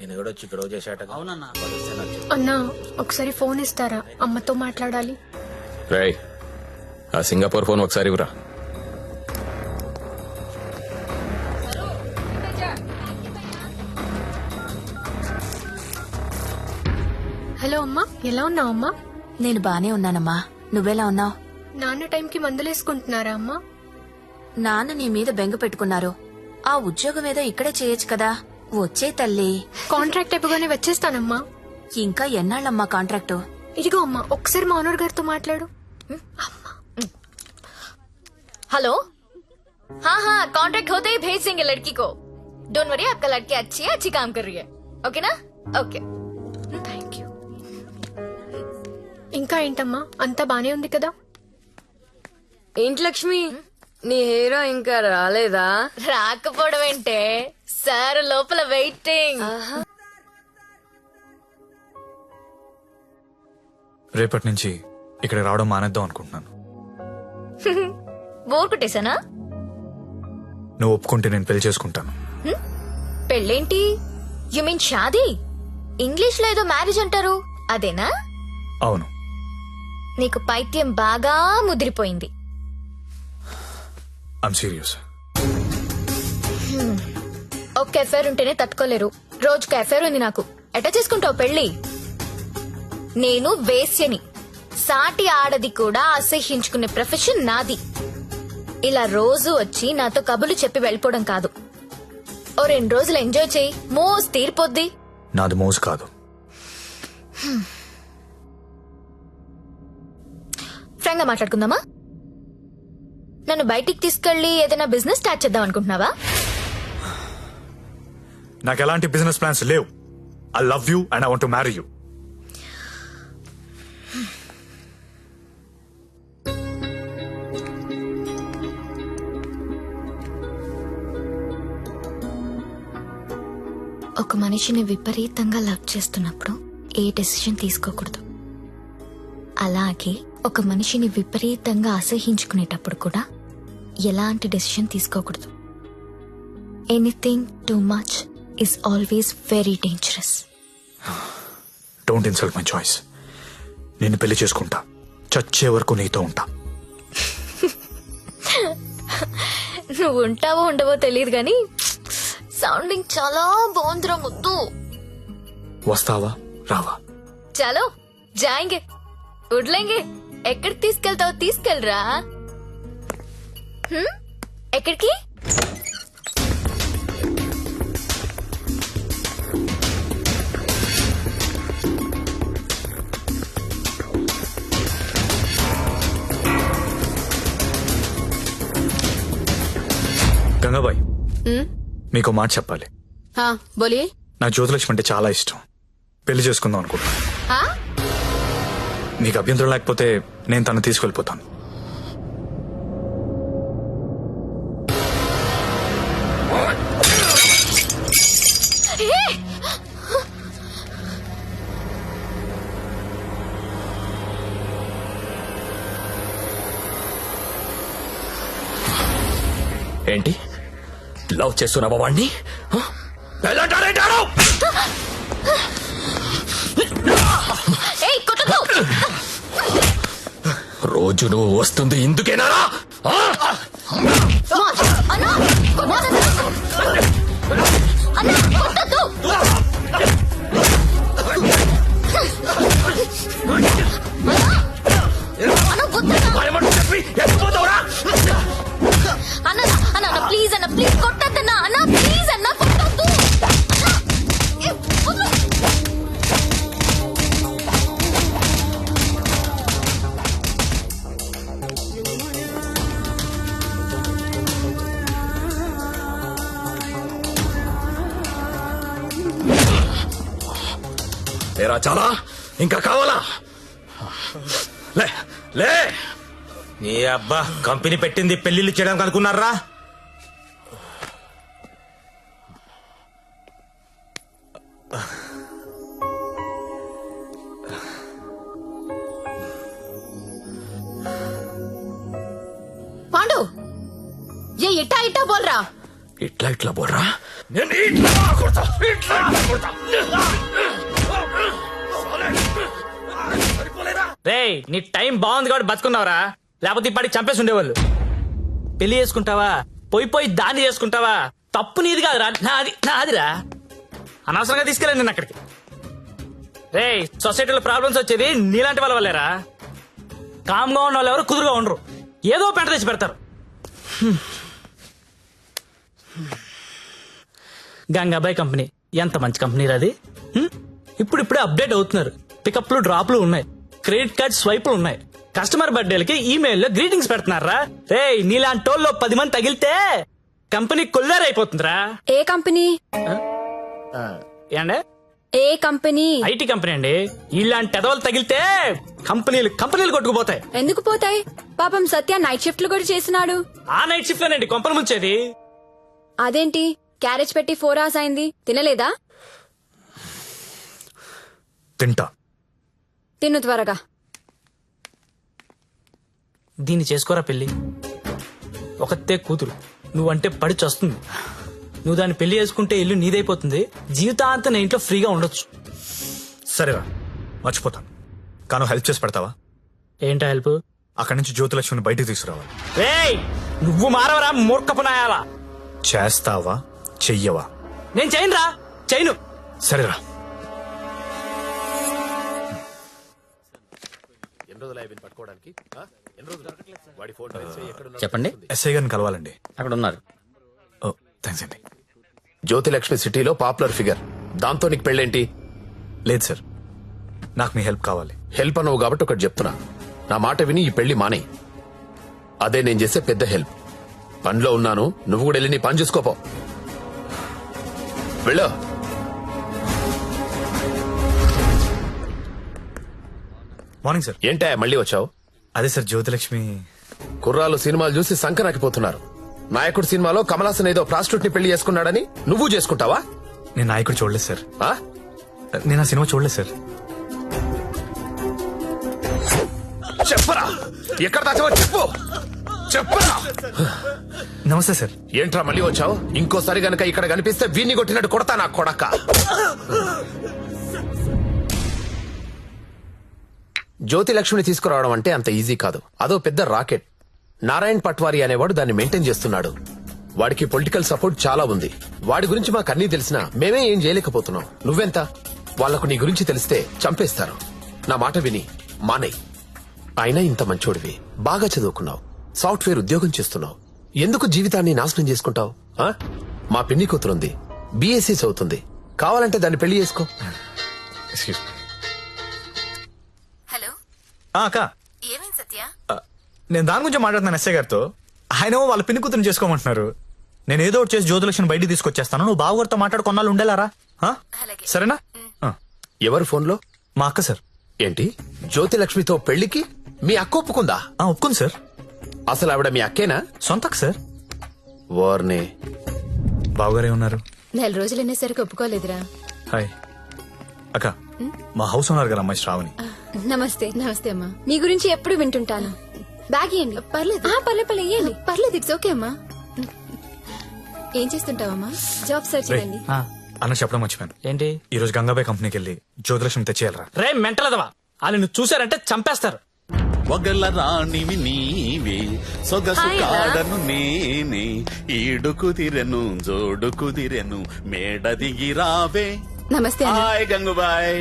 నేను కూడా వచ్చి గొడవ చేశాట. అవునన్నా. అన్నా ఒకసారి ఫోన్ ఇస్తారా, అమ్మతో మాట్లాడాలి. రేయ్ ఆ సింగపూర్ ఫోన్ ఒకసారి ఇవ్వరా. హలో అమ్మా, ఎలా ఉన్నావు అమ్మా? నేను బానే ఉన్నానమ్మా, నువ్వెలా ఉన్నావు? నాన్న టైంకి మందులేసుకుంటున్నారా అమ్మా? నాన్న నీ మీద బెంగ పెట్టుకున్నారు. ఆ ఉద్యోగం ఏదో ఇక్కడే చేయొచ్చు కదా. వచ్చే తల్లి. కాంట్రాక్ట్ అయిపోగానే వచ్చేస్తానమ్మా. ఇంకా ఎన్నాళ్ళమ్మా కాంట్రాక్టు? ఇదిగో అమ్మా, ఒకసారి మా ఓనర్ గారితో మాట్లాడు. हेलो हाँ हाँ कॉन्ट्रैक्ट होते ही भेज देंगे लड़की को. डोंट वरी आपका लड़की अच्छी है, अच्छी काम कर रही है. ओके ना? ओके. Thank you. ఇంకా ఏంటమ్మా, అంతా బానే ఉంది కదా? ఏంటి లక్ష్మి, నీ హీరో ఇంకా రాలేదా? రాకపోవడం ఏంటే, సార్ లోపల వెయిటింగ్. రేపటి నుంచి ఇక్కడ రావడం మానేద్దాం అనుకుంటున్నాను. బోర్ కొట్టేశానా? నువ్వు ఒప్పుకుంటే నేను పెళ్లి చేసుకుంటాను. పెళ్ళేంటి? యు మీన్ షాదీ? ఇంగ్లీష్ లో ఏదో మ్యారేజ్ అంటారు, అదేనా? అవును. నీకు పైత్యం బాగా ముదిరిపోయింది. I'm serious. ఒక్క ఎఫైర్ ఉంటేనే తట్టుకోలేరు, రోజుకు ఎఫైర్ ఉంది నాకు. ఎట్లా చేసుకుంటావు పెళ్లి? నేను వేశ్యని, సాటి ఆడది కూడా అసహ్యించుకునే ప్రొఫెషన్ నాది. ఇలా రోజు వచ్చి నాతో కబులు చెప్పి వెళ్ళిపోవడం కాదు. ఓ 2 రోజులు ఎంజాయ్ చేయి, మోస్ తీరిపోద్ది. నాది మోజు కాదు. ఫ్రాంక్ గా మాట్లాడుకుందామా? నన్ను బయటికి తీసుకెళ్లి ఏదైనా బిజినెస్ స్టార్ట్ చేద్దాం అనుకుంటున్నావా? నాకు ఎలాంటి బిజినెస్ ప్లాన్స్ లేవు. I love you and I want to marry you. ఒక మనిషిని విపరీతంగా లవ్ చేస్తున్నప్పుడు ఏ డెసిషన్ తీసుకోకూడదు. అలాగే ఒక మనిషిని విపరీతంగా అసహించుకునేటప్పుడు కూడా ఎలాంటి డెసిషన్ తీసుకోకూడదు. Anything too much is always very dangerous. Don't insult my choice. నేను పెళ్లి చేసుకుంటా, చచ్చే వరకు నీతో ఉంటా. నువ్వు ఉంటావో ఉండవో తెలియదు గాని సౌండింగ్ చాలా బాగుందిరా ముద్దు. వస్తావా రావా? చలో జాయింగే, ఉడ్లేంగే. ఎక్కడికి తీసుకెళ్తావో తీసుకెళ్ళరా. ఎక్కడికి? గంగాబాయ్, మీకు మాట చెప్పాలి. हाँ बोलिए. నాకు జ్యోతిలక్ష్మి అంటే చాలా ఇష్టం. పెళ్లి చేసుకుందాం అనుకుంటున్నా. हाँ నీకు అభ్యంతరం లేకపోతే నేను తను తీసుకెళ్ళిపోతాను. ఏంటి లవ్ చేస్తున్నావా వాణ్ణి? ఏయ్ కొట్టకు. రోజు నువ్వు వస్తుంది ఇందుకేనా? అన్నా కొట్టద్దు. అన్న ప్లీజ్ అన్న, ప్లీజ్ కొట్టద్దన్నా. అన్న ప్లీజ్ అన్న, కొట్టద్దు. ఏరా చాలా ఇంకా కావాలా? లే లే. ఏ అబ్బా, కంపెనీ పెట్టింది పెళ్లిళ్ళు చేయడానికి అనుకున్నారా? పాండు, ఏ ఇట్టా ఇట్టా బోల్ రా. ఇట్లా ఇట్లా బోర్రా. రే నీ టైం బాగుంది కాబట్టి బతుకున్నావురా, లేకపోతే ఇప్పటికి చంపేసి ఉండేవాళ్ళు. పెళ్లి చేసుకుంటావా, పోయి దాన్ని చేసుకుంటావా, తప్పు నీది కాదురా, నాదిరా. అనవసరంగా తీసుకెళ్ళాను నేను అక్కడికి. రే సొసైటీలో ప్రాబ్లమ్స్ వచ్చేది నీలాంటి వాళ్ళ వల్లేరా. కామ్గా ఉన్న వాళ్ళు ఎవరు కుదురుగా ఉండరు, ఏదో పెంట తెచ్చి పెడతారు. గంగాబాయ్ కంపెనీ ఎంత మంచి కంపెనీ అది. ఇప్పుడిప్పుడే అప్డేట్ అవుతున్నారు. పికప్లు డ్రాప్లు ఉన్నాయి, క్రెడిట్ కార్డ్ స్వైపులు ఉన్నాయి. కస్టమర్ బర్త్డేలకి ఈమెయిల్లో గ్రీటింగ్స్ పెడుతున్నారా. రే నీలాంటి వాళ్ళు 10 మంది తగిలితే కంపెనీ కొల్లారైపోతుందిరా. ఏ కంపెనీ? ఏండే ఏ కంపెనీ? ఐటీ కంపెనీ అండి. ఇలాంటి ఎదవలు తగిలితే కంపెనీలు కొట్టుకుపోతాయి. ఎందుకు పోతాయి? పాపం సత్య నైట్ షిఫ్ట్లు కూడా చేసినాడు. ఆ నైట్ షిఫ్ట్ లోనండి కొంపలు ముంచేది. అదేంటి క్యారేజ్ పెట్టి 4 hours అయింది, తినలేదా? తింటా. తిను త్వరగా. దీన్ని చేసుకోరా పెళ్లి. ఒకతే కూతురు, నువ్వంటే పడి చస్తుంది. నువ్వు దాన్ని పెళ్లి చేసుకుంటే ఇల్లు నీదైపోతుంది, జీవితాంతం నా ఇంట్లో ఫ్రీగా ఉండొచ్చు. సరేరా, మర్చిపోతాను. కాను హెల్ప్ చేసి పెడతావా? ఏంటా హెల్ప్? అక్కడి నుంచి జ్యోతిలక్ష్మిని బయటికి తీసుకురావాలి. రేయ్ నువ్వు మారవరా మూర్ఖపునాయాలా. చేస్తావా చెయ్యవా? నేను చేయనురా, చేయను. సరేరా. చెప్పండి. ఎస్ఐ గారిని కలవాలండి. అక్కడ ఉన్నారు. ఓ థ్యాంక్స్ అండి. జ్యోతిలక్ష్మి సిటీలో పాపులర్ ఫిగర్, దాంతో నీకు పెళ్ళేంటి? లేదు సార్, నాకు మీ హెల్ప్ కావాలి. హెల్ప్ అనవు కాబట్టి ఒకటి చెప్తున్నా, నా మాట విని ఈ పెళ్లి మానే. అదే నేను చేసే పెద్ద హెల్ప్. పనిలో ఉన్నాను, నువ్వు కూడా వెళ్ళి నీ పని చూసుకోపో. వెళ్ళు. Morning sir. ఏంటా మళ్ళీ వచ్చావు? అదే సార్, జ్యోతిలక్ష్మి కుర్రాలు సినిమాలు చూసి సంకనాకిపోతున్నారు. నాయకుడు సినిమాలో కమలాసన్ ఏదో ప్రాస్టిట్యూట్ ని పెళ్లి చేసుకున్నాడని నువ్వు చేసుకుంటావా? నేను నాయకుడు చూడలేదు సార్. ఆ? నేను ఆ సినిమా చూడలేదు సార్. చెప్పరా, ఎక్కడ దాచావో చెప్పు. చెప్పరా. నమస్తే సార్. ఏంట్రా మళ్ళీ వచ్చావు? ఇంకోసారి గనక ఇక్కడ కనిపిస్తే వీణ్ణి కొట్టినట్టు కొడతా నా కొడక. జ్యోతిలక్ష్మిని తీసుకురావడం అంటే అంత ఈజీ కాదు. అదో పెద్ద రాకెట్. నారాయణ్ పట్వారీ అనేవాడు దాన్ని మెయింటైన్ చేస్తున్నాడు. వాడికి పొలిటికల్ సపోర్ట్ చాలా ఉంది. వాడి గురించి మాకు అన్నీ తెలిసినా మేమే ఏం చేయలేకపోతున్నాం. నువ్వెంత? వాళ్లకు నీ గురించి తెలిస్తే చంపేస్తారు. నా మాట విని మానేయ్. అయినా ఇంత మంచోడివి, బాగా చదువుకున్నావు, సాఫ్ట్వేర్ ఉద్యోగం చేస్తున్నావు, ఎందుకు జీవితాన్ని నాశనం చేసుకుంటావు? మా పిన్ని కూతురుంది, బీఎస్సీ చదువుతుంది, కావాలంటే దాన్ని పెళ్లి చేసుకో. హలో అక్క, ఏమైంది సత్య? నేను దాని గురించి మాట్లాడుతున్నాను ఎస్ఐ గారితో. ఆయన వాళ్ళ పిన్ని కూతురు చేసుకోమంటున్నారు. నేను ఏదో ఒకటి చేసి జ్యోతిలక్ష్మిని బయటికి తీసుకొచ్చేస్తాను. నువ్వు బావగారితో మాట్లాడు, కొన్నాళ్ళు ఉండేలారా? అలాగే. సరేనా? ఎవరు ఫోన్లో? మా అక్క సార్. ఏంటి, జ్యోతిలక్ష్మితో పెళ్లికి మీ అక్క ఒప్పుకుందా? ఒప్పుకుంది సార్. అసలు ఆవిడ మీ అక్కేనా? సొంత అక్క సార్. వార్నే. బావగారే ఉన్నారు. 4 రోజులు అనేసరికి ఒప్పుకోలేదురా. హాయ్ అక్క, మా హౌస్ ఓనర్ గారు అమ్మాయి శ్రావణి. నమస్తే. నమస్తే అమ్మా. మీ గురించి ఎప్పుడు వింటుంటాను. బ్యాగ్ ఇవ్వండి. పర్లేదు పర్లేదు ఇవ్వండి. పర్లేదు, ఇట్స్ ఓకే అమ్మా. ఏం చేస్తుంటావమ్మా? జాబ్ సర్చ్ రేయ్, చేయండి. అన్న చెప్పడం మర్చిపోయాను. ఏంటి? ఈ రోజు గంగాబాయ్ కంపెనీకి వెళ్ళి జ్యోతిలక్ష్మి తెచ్చేయాలరా. రే మెంటలదవా, వాళ్ళు నువ్వు చూసారంటే చంపేస్తారు. ఒగల రాణివి నీవే, సొగసు కాడను నేనే, ఈడు కుదిరెను జోడు కుదిరెను, మేడ దిగి రావే. నమస్తే అన్న. హాయ్ గంగుబాయ్,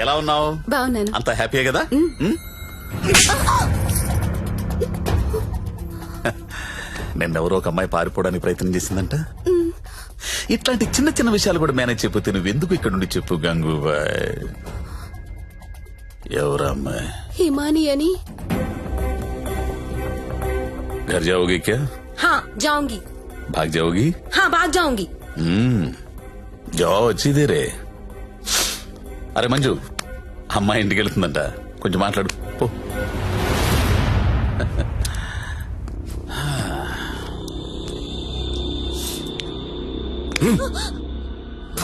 ఎలా ఉన్నావు? బాగున్నాను. అంత హ్యాపీయే కదా? నిన్నెవరో ఒక అమ్మాయి పారిపోవడానికి ప్రయత్నం చేసిందంట. ఇట్లాంటి చిన్న చిన్న విషయాలు కూడా మేనేజ్ చెప్పితే నువ్వెందుకు ఇక్కడ నుండి చెప్పు గంగుబాయ్. ఎవరా అమ్మాయి? హిమాని అని. घर जाओगी क्या? हाँ जाऊंगी. भाग जाओगी? हाँ भाग जाऊंगी. जाओ अच्छी देरे. అరే మంజు, అమ్మాయి ఇంటికి వెళ్తుందంట, కొంచెం మాట్లాడు పో.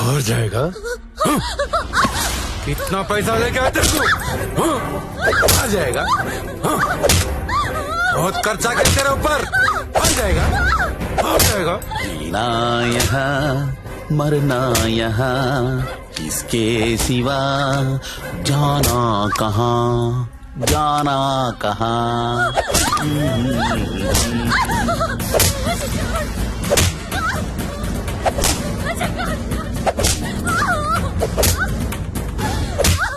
और जाएगा? कितना पैसा लेके आते तू? आ जाएगा? बहुत खर्चा कर तेरे ऊपर. आ जाएगा, आ जाएगा. जीना यहाँ मरना यहाँ इसके सिवा जाना कहाँ जाना कहाँ.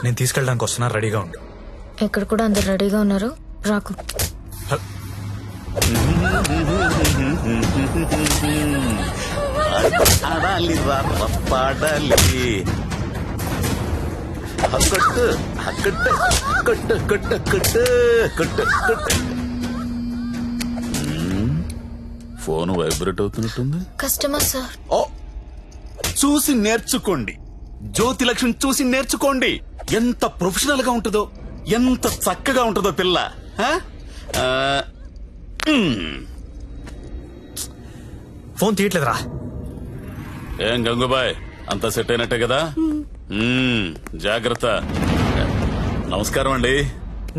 నేను తీసుకెళ్ళడానికి వస్తున్నా, రెడీగా ఉండు. ఇక్కడ కూడా అందరు రెడీగా ఉన్నారు, రాకు. ఆడాలి పాడాలి కొట్టు కొట్టు కొట్టు కొట్టు కొట్టు కొట్టు కొట్టు. ఫోన్ వైబ్రేట్ అవుతున్నట్టుంది. Customer sir. ఓ, చూసి నేర్చుకోండి. జ్యోతి లక్ష్మి చూసి నేర్చుకోండి. ఎంత ప్రొఫెషనల్ గా ఉంటుందో, ఎంత చక్కగా ఉంటుందో పిల్ల. ఆ? ఆ, ఫోన్ తీయట్లేదురా. ఏం గంగుబాయ్, అంతా సెట్ అయినట్టే కదా? జాగ్రత్త. నమస్కారం అండి.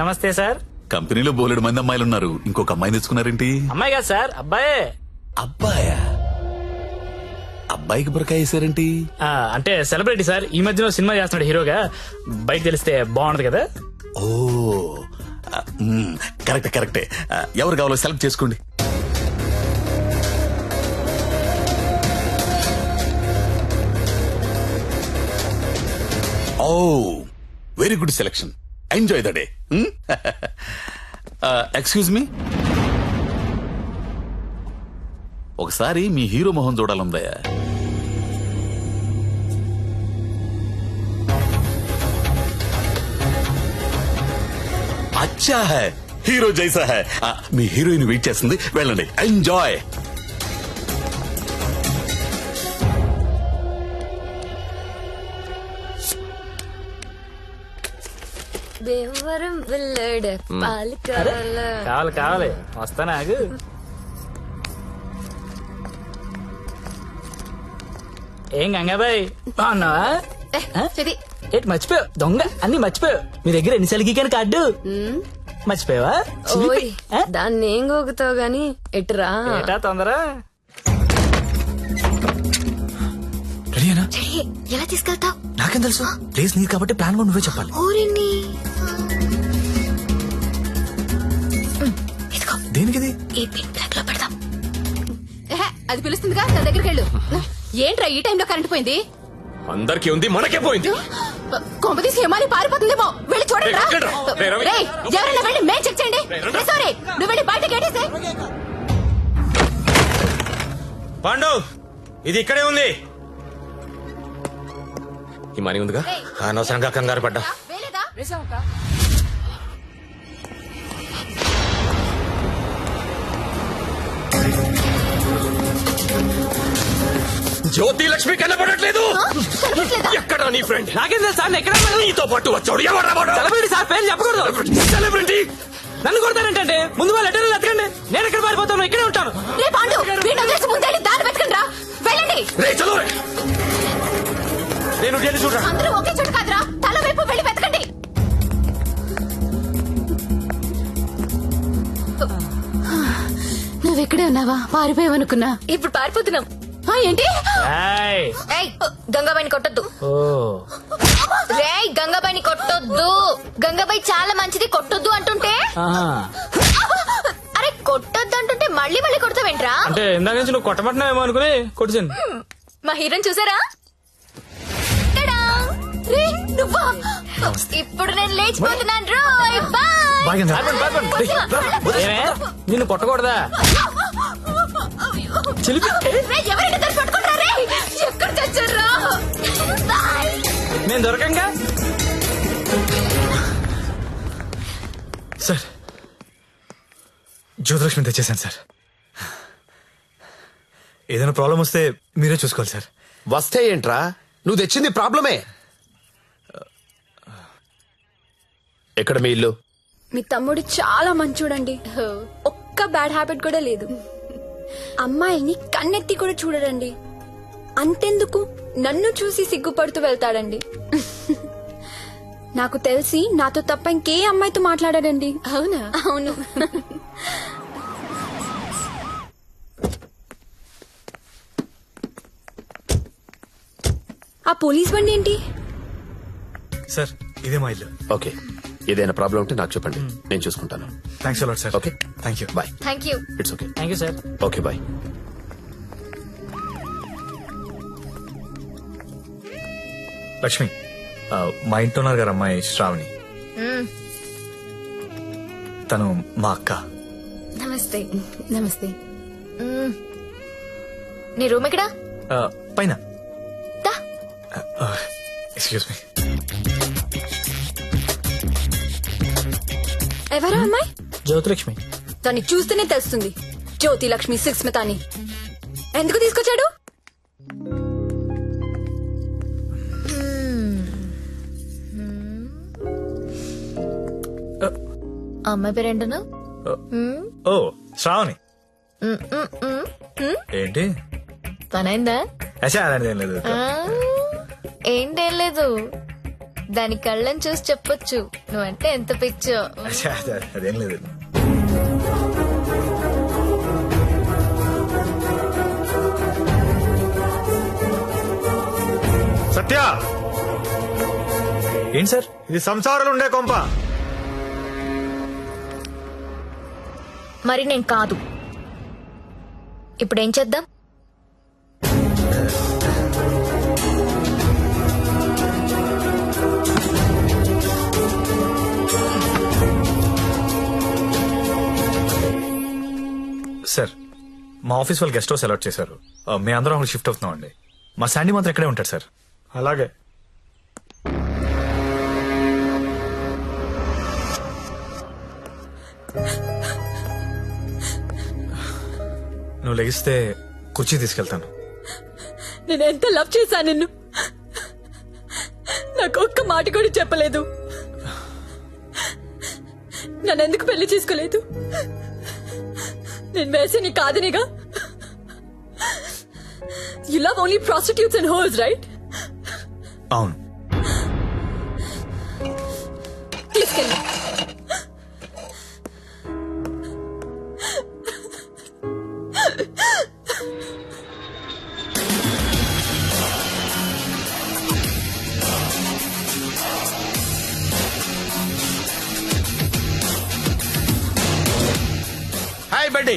నమస్తే సార్. కంపెనీలో బోలెడు మంది అమ్మాయిలు ఉన్నారు, ఇంకొక అమ్మాయిని తెచ్చుకున్నారేంటి? అమ్మాయి కాదు సార్, అబ్బాయే. అబ్బాయా? అబ్బాయికి బురకాయ వేసారేంటి? అంటే సెలబ్రిటీ సార్, ఈ మధ్యలో సినిమా చేస్తున్నాడు హీరోగా. బయట తెలిస్తే బాగుండదు కదా. ఓ, కరెక్టే కరెక్టే. ఎవరు కావాలో సెలెక్ట్ చేసుకోండి. Oh, very good selection. Enjoy the day. Excuse me, ఒకసారి మీ హీరో మొహం చూడాలందయ్యా. అచ్చా హై, హీరో జైసా హై. మీ హీరోయిన్ వెయిట్ చేస్తుంది, వెళ్ళండి. ఎంజాయ్. దేవరం వెళ్ళాడు పాలు కావాలా? కావాలి కావాలి, వస్తానా ఆగు. ఏం గంగాబాయ్ బాగున్నావా? ఏంటి మర్చిపోయావు? దొంగ అన్ని మర్చిపోయావు. మీ దగ్గర ఎన్నిసార్లు గీకాను కార్డు మర్చిపోయావా? ఓయ్, దాన్ని ఏం గోగుతావు గాని ఎటురా. ఏటా తొందర? రెడీనా? ఎలా తీసుకెళ్తావు? నాకేం తెలుసు, ప్లేస్ నీది కాబట్టి ప్లాన్ కూడా నువ్వే చెప్పాలి. ఊరిని దేనికిది? ఈ పిన్ బ్లాక్ లో పెడదాం. అది పిలుస్తుందిగా, నా దగ్గరికి వెళ్ళు. ఏంట్రా ఈ టైంలో కరెంట్ పోయింది? అందరికీ ఉంది, మనకే పోయింది. కొంపతీసి హిమాలి పారిపోతుందేమో, వెళ్ళి చూడండి రా. రేయ్, ఎవరైనా వెళ్ళి మేం చెక్ చేయండి. సారీ, నువ్వు వెళ్ళి బయట గేటేసే. పాండు, ఇది ఇక్కడే ఉంది. ఈ మనీ ఉందిగా, అనవసరంగా కంగారు పడ్డా. వేలేదా? జ్యోతి లక్ష్మి కనపడట్లేదు. ఎక్కడ నీ ఫ్రెండ్? నాకేం తెలుసు సార్, ఎక్కడ నీతో పాటు వచ్చాడు. ఎవరా వాడు? సెలబ్రిటీ సార్, పేరు చెప్పకూడదు. సెలబ్రిటీ? నన్ను కొడతారంటే ముందు వాళ్ళు లెటర్లు ఎత్తకండి. నేను ఎక్కడ పారిపోతాను, ఇక్కడే ఉంటాను. రే పాండు, వీడిని వదిలేసి ముందెళ్ళి దారి వెతకండి రా. వెళ్ళండి. రే చలో రే. నేను వెళ్ళి చూడరా. అందరూ ఒకే చోటు కాదురా, తల వైపు వెళ్ళి వెతకండి. నువ్వు ఇక్కడే ఉన్నావా? పారిపోయావనుకున్నా. ఇప్పుడు పారిపోతున్నాం. ఏంటి? ఏయ్, గంగాబాయిని కొట్టొద్దు. రేయ్, గంగాబాయిని కొట్టొద్దు. గంగాబాయి చాలా మంచిది, కొట్టొద్దు అంటుంటే. అరే, కొట్టొద్దు అంటుంటే మళ్ళీ మళ్ళీ కొడతావేంట్రా? అంటే ఇందాక నుంచి నువ్వు కొట్టబట్టినావేమో అనుకుని కొట్టించాను. మా హీరోని చూసారా? టడా! రే, నువ్వా? ఇప్పుడు నేను లేచిపోతున్నాను రోయ్. బాయ్. ఏమే, నిన్ను కొట్టకూడదా? చిలిపి. రేయ్, ఎవరైనా దాన్ని పట్టుకుంటారా? రేయ్, ఎక్కడ చచ్చారా? బాయ్. నేను దొరకంగా. సార్, జ్యోతిలక్ష్మి తెచ్చేసాను సార్. ఏదైనా ప్రాబ్లం వస్తే మీరే చూసుకోవాలి సార్. వస్తే ఏంట్రా, నువ్వు తెచ్చింది ప్రాబ్లమే. ఎక్కడ మీ ఇల్లు? మీ తమ్ముడు చాలా మంచోడండి, ఒక్క బ్యాడ్ హ్యాబిట్ కూడా లేదు. అమ్మాయిల్ని కన్నెత్తి కూడా చూడడండి. అంతెందుకు, నన్ను చూసి సిగ్గుపడుతూ వెళ్తాడండి. నాకు తెలిసి నాతో తప్ప ఇంకే అమ్మాయితో మాట్లాడాడండి. అవునా? అవును. ఆ పోలీస్ బండి ఏంటి? సార్ ఇదే మా ఇల్లు. ఓకే, ఏదైనా ప్రాబ్లం ఉంటే నాకు చెప్పండి, నేను చూసుకుంటాను. Thanks a lot sir. Okay, thank you. Bye. Thank you. It's okay. Thank you sir. Okay, bye. Lakshmi, మా ఇంట్లో ఉన్నారు గారు అమ్మాయి శ్రావణి. తను మా అక్క. నమస్తే. నమస్తే. నీ రూమ్ ఎక్కడా? పైన. దా. Excuse me. ఎవరా అమ్మాయి? జ్యోతిలక్ష్మి. దాన్ని చూస్తేనే తెలుస్తుంది, జ్యోతి లక్ష్మి సుస్మితాని. ఎందుకు తీసుకొచ్చాడు? అమ్మాయి పేరేంటను? ఓ శ్రావణి. ఏంటి? పనైందా? అచ్చా, అలాంటిది ఏం లేదు. ఏంటేం లేదు, దాని కళ్ళని చూసి చెప్పొచ్చు నువ్వంటే ఎంత పిచ్చో. అచ్చా, అదేం లేదు. సత్య, ఏంటి సార్? ఇది సంసారాలు ఉండే కొంప. మరి నేను కాదు. ఇప్పుడు ఏం చేద్దాం? సార్, మా ఆఫీస్ వాళ్ళు గెస్ట్ హౌస్ అలాట్ చేశారు. మీ అందరం అక్కడ షిఫ్ట్ అవుతున్నాం అండి. మా శాండీ మాత్రం ఇక్కడే ఉంటాడు సార్. అలాగే. నువ్వు లెగిస్తే కుర్చీ తీసుకెళ్తాను. నేను ఎంత లవ్ చేశాను నిన్ను, నాకు ఒక్క మాట కూడా చెప్పలేదు. నన్ను ఎందుకు పెళ్లి చేసుకోలేదు? నేను వేసేని కాదనిగా. You love only prostitutes and whores, right? అవును. తీసుకెళ్ళి. హాయ్ బడ్డీ,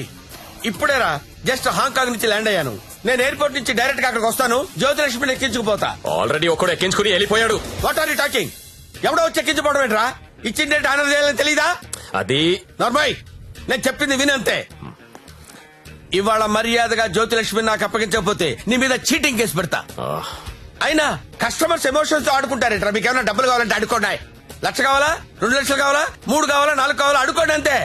ఇప్పుడేరా జస్ట్ హాంకాంగ్ నుంచి ల్యాండ్ అయ్యాను. నేను ఎయిర్పోర్ట్ నుంచి డైరెక్ట్ గా అక్కడికి వస్తాను. జ్యోతిలక్ష్మిని ఎక్కించుకుపోతా. ఆల్రెడీ ఒక్కడు ఎక్కించుకుని వెళ్ళిపోయాడు. What are you talking? ఎవడో వచ్చి ఎక్కించుకోవడం ఏంట్రా? ఇచ్చిన డేట్ ఆనర్ చేయాలని తెలీదా? అది నార్మల్, నేను చెప్పింది వినంతే. ఇవాళ మర్యాదగా జ్యోతిలక్ష్మిని నాకు అప్పగించకపోతే నీ మీద చీటింగ్ కేసు పెడతా. అయినా కస్టమర్స్ ఎమోషన్స్ తో ఆడుకుంటారేంట్రా? మీకు ఏమైనా డబ్బులు కావాలంటే అడుకోండి. 1,00,000 కావాలా, 2 లక్షలు కావాలా, 3 కావాలా, 4 కావాలా, అడుకోండి అంతే.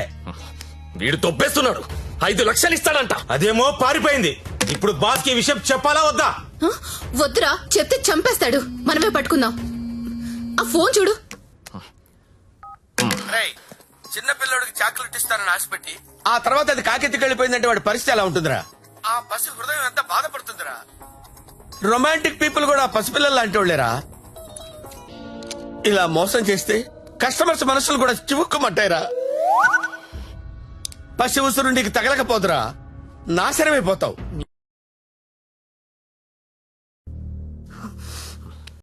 వీడు తొప్పేస్తున్నాడు. 5 లక్షలు ఇస్తాడంట. అదేమో పారిపోయింది. ఇప్పుడు బాస్ కి విషయం చెప్పాలా వద్దా? వద్దురా, చెప్తే చంపేస్తాడు. మనమే పట్టుకుందాం. ఆ ఫోన్ చూడు. చిన్న పిల్లడికి చాక్లెట్ ఇస్తానని ఆశపెట్టి ఆ తర్వాత అది కాకెత్తికి వెళ్ళిపోయిందంటే వాడి పరిస్థితి ఎలా ఉంటుందిరా? ఆ పసి హృదయం ఎంత బాధపడుతుందిరా? రొమాంటిక్ పీపుల్ కూడా పసిపిల్లలు లాంటి వాళ్ళేరా. ఇలా మోసం చేస్తే కస్టమర్స్ మనసులు కూడా చివుక్కుమంటాయిరా. పసి ఉసురు నీకు తగలకపోదురా, నాశనమైపోతావు.